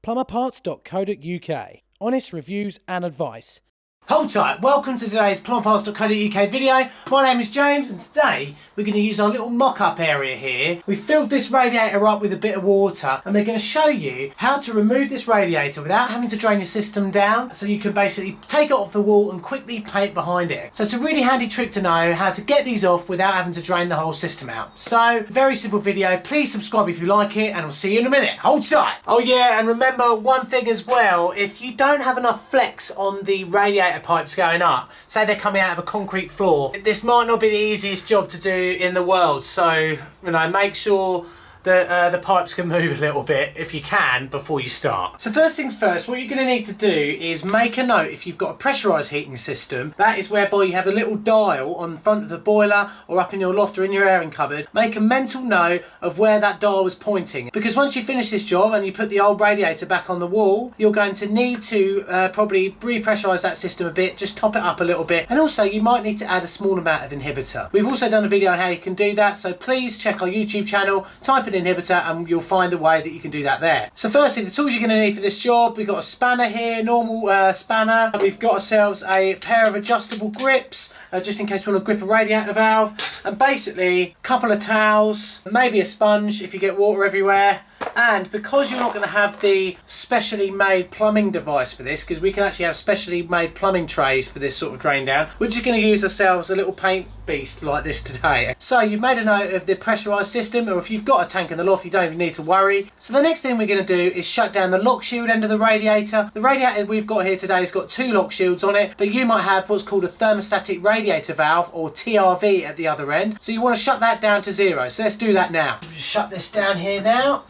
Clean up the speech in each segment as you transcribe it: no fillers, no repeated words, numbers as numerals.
Plumberparts.co.uk. Honest reviews and advice. Hold tight, welcome to today's Plumberparts.co.uk video. My name is James and today we're going to use our little mock-up area here. We filled this radiator up with a bit of water and we're going to show you how to remove this radiator without having to drain your system down, so you can basically take it off the wall and quickly paint behind it. So it's a really handy trick to know how to get these off without having to drain the whole system out. So, very simple video. Please subscribe if you like it and I'll see you in a minute. Hold tight. Oh yeah, and remember one thing as well, if you don't have enough flex on the radiator pipes going up, say they're coming out of a concrete floor, this might not be the easiest job to do in the world, so make sure that the pipes can move a little bit if you can before you start. So first things first, what you're going to need to do is make a note. If you've got a pressurised heating system, that is whereby you have a little dial on front of the boiler or up in your loft or in your airing cupboard. Make a mental note of where that dial was pointing, because once you finish this job and you put the old radiator back on the wall, you're going to need to probably repressurise that system a bit, just top it up a little bit, and also you might need to add a small amount of inhibitor. We've also done a video on how you can do that, so please check our YouTube channel, type in inhibitor and you'll find a way that you can do that there. So firstly, the tools you're going to need for this job, we've got a spanner here, normal spanner. We've got ourselves a pair of adjustable grips, just in case you want to grip a radiator valve, and basically a couple of towels, maybe a sponge if you get water everywhere. And because you're not going to have the specially made plumbing device for this, because we can actually have specially made plumbing trays for this sort of drain down, we're just going to use ourselves a little paint beast like this today. So you've made a note of the pressurised system, or if you've got a tank in the loft, you don't even need to worry. So the next thing we're going to do is shut down the lock shield end of the radiator. The radiator we've got here today has got two lock shields on it, but you might have what's called a thermostatic radiator valve, or TRV, at the other end. So you want to shut that down to 0. So let's do that now. Just shut this down here now.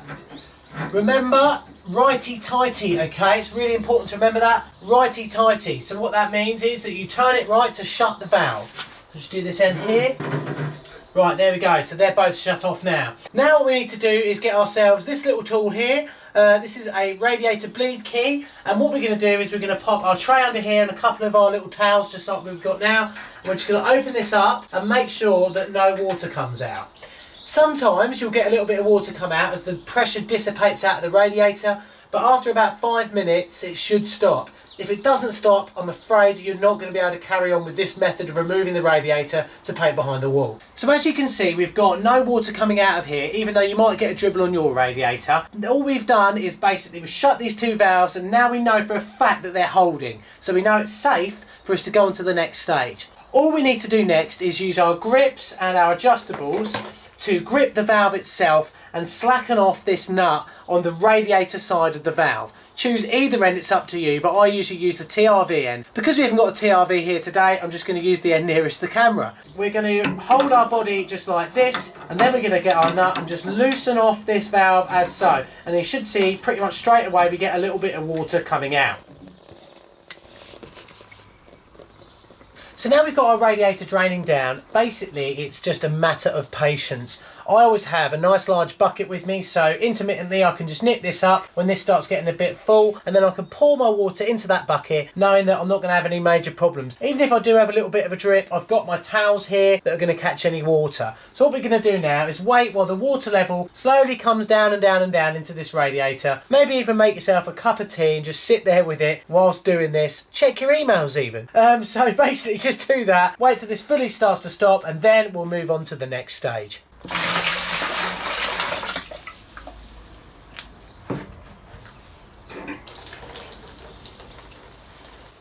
Remember, righty-tighty, okay? It's really important to remember that, righty-tighty. So what that means is that you turn it right to shut the valve. Just do this end here. Right, there we go. So they're both shut off now. Now what we need to do is get ourselves this little tool here. This is a radiator bleed key. And what we're going to do is we're going to pop our tray under here and a couple of our little towels just like we've got now. And we're just going to open this up and make sure that no water comes out. Sometimes you'll get a little bit of water come out as the pressure dissipates out of the radiator, but after about 5 minutes it should stop. If it doesn't stop, I'm afraid you're not going to be able to carry on with this method of removing the radiator to paint behind the wall. So as you can see, we've got no water coming out of here, even though you might get a dribble on your radiator. All we've done is basically we've shut these two valves, and now we know for a fact that they're holding. So we know it's safe for us to go on to the next stage. All we need to do next is use our grips and our adjustables to grip the valve itself and slacken off this nut on the radiator side of the valve. Choose either end, it's up to you, but I usually use the TRV end. Because we haven't got a TRV here today, I'm just going to use the end nearest the camera. We're going to hold our body just like this, and then we're going to get our nut and just loosen off this valve as so. And you should see pretty much straight away we get a little bit of water coming out. So now we've got our radiator draining down, basically it's just a matter of patience. I always have a nice large bucket with me, so intermittently I can just nip this up when this starts getting a bit full, and then I can pour my water into that bucket knowing that I'm not going to have any major problems. Even if I do have a little bit of a drip, I've got my towels here that are going to catch any water. So what we're going to do now is wait while the water level slowly comes down and down and down into this radiator. Maybe even make yourself a cup of tea and just sit there with it whilst doing this. Check your emails even. So basically just do that, wait till this fully starts to stop, and then we'll move on to the next stage.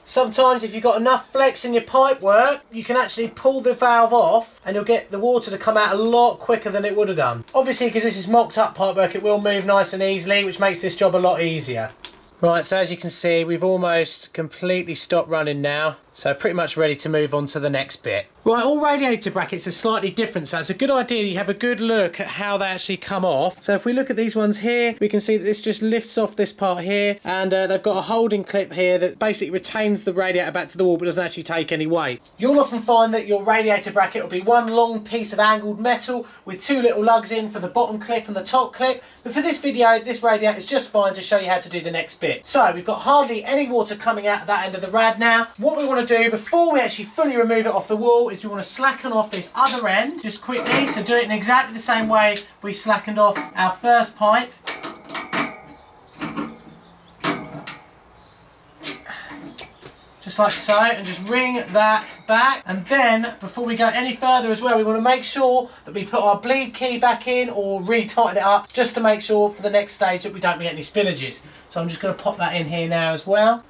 Sometimes if you've got enough flex in your pipe work, you can actually pull the valve off and you'll get the water to come out a lot quicker than it would have done. Obviously, because this is mocked up pipe work, it will move nice and easily, which makes this job a lot easier. Right, so as you can see, we've almost completely stopped running now. So pretty much ready to move on to the next bit. Right, all radiator brackets are slightly different, so it's a good idea you have a good look at how they actually come off. So if we look at these ones here, we can see that this just lifts off this part here, and they've got a holding clip here that basically retains the radiator back to the wall but doesn't actually take any weight. You'll often find that your radiator bracket will be one long piece of angled metal with two little lugs in for the bottom clip and the top clip, but for this video, this radiator is just fine to show you how to do the next bit. So we've got hardly any water coming out of that end of the rad now. What we want to do before we actually fully remove it off the wall is we want to slacken off this other end just quickly. So do it in exactly the same way we slackened off our first pipe. just like so, and just ring that back. And then, before we go any further as well, we want to make sure that we put our bleed key back in or really tighten it up, just to make sure for the next stage that we don't get any spillages. So I'm just going to pop that in here now as well.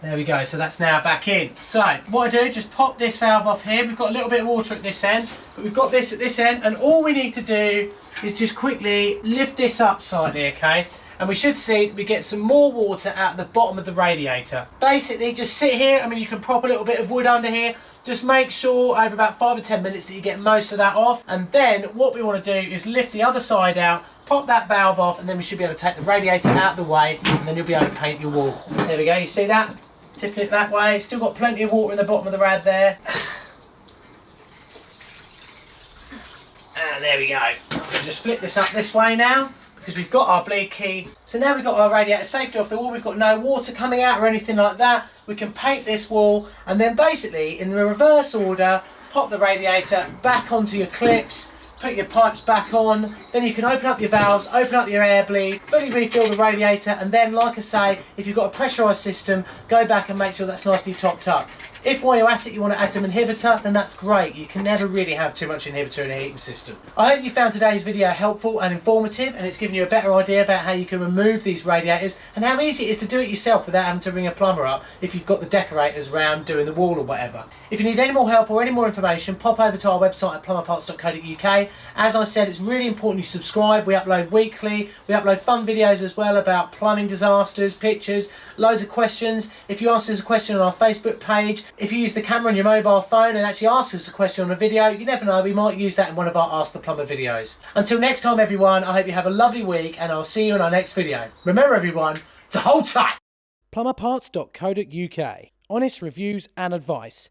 There we go, so that's now back in. So, what I do, just pop this valve off here. We've got a little bit of water at this end, but we've got this at this end, and all we need to do is just quickly lift this up slightly, okay? And we should see that we get some more water out the bottom of the radiator. Basically, just sit here. I mean, you can prop a little bit of wood under here. Just make sure over about 5 or 10 minutes that you get most of that off. And then what we want to do is lift the other side out, pop that valve off, and then we should be able to take the radiator out of the way, and then you'll be able to paint your wall. There we go, you see that? Tipping it that way. Still got plenty of water in the bottom of the rad there. And there we go. We'll just flip this up this way now, because we've got our bleed key. So now we've got our radiator safely off the wall, we've got no water coming out or anything like that. We can paint this wall, and then basically in the reverse order, pop the radiator back onto your clips, put your pipes back on, then you can open up your valves, open up your air bleed, fully refill the radiator, and then, like I say, if you've got a pressurised system, go back and make sure that's nicely topped up. If while you're at it you want to add some inhibitor, then that's great. You can never really have too much inhibitor in a heating system. I hope you found today's video helpful and informative, and it's given you a better idea about how you can remove these radiators and how easy it is to do it yourself without having to ring a plumber up if you've got the decorators around doing the wall or whatever. If you need any more help or any more information, pop over to our website at plumberparts.co.uk. As I said, it's really important you subscribe. We upload weekly. We upload fun videos as well about plumbing disasters, pictures, loads of questions. If you ask us a question on our Facebook page, if you use the camera on your mobile phone and actually ask us a question on a video, you never know, we might use that in one of our Ask the Plumber videos. Until next time everyone, I hope you have a lovely week, and I'll see you in our next video. Remember everyone, to hold tight! Plumberparts.co.uk. Honest reviews and advice.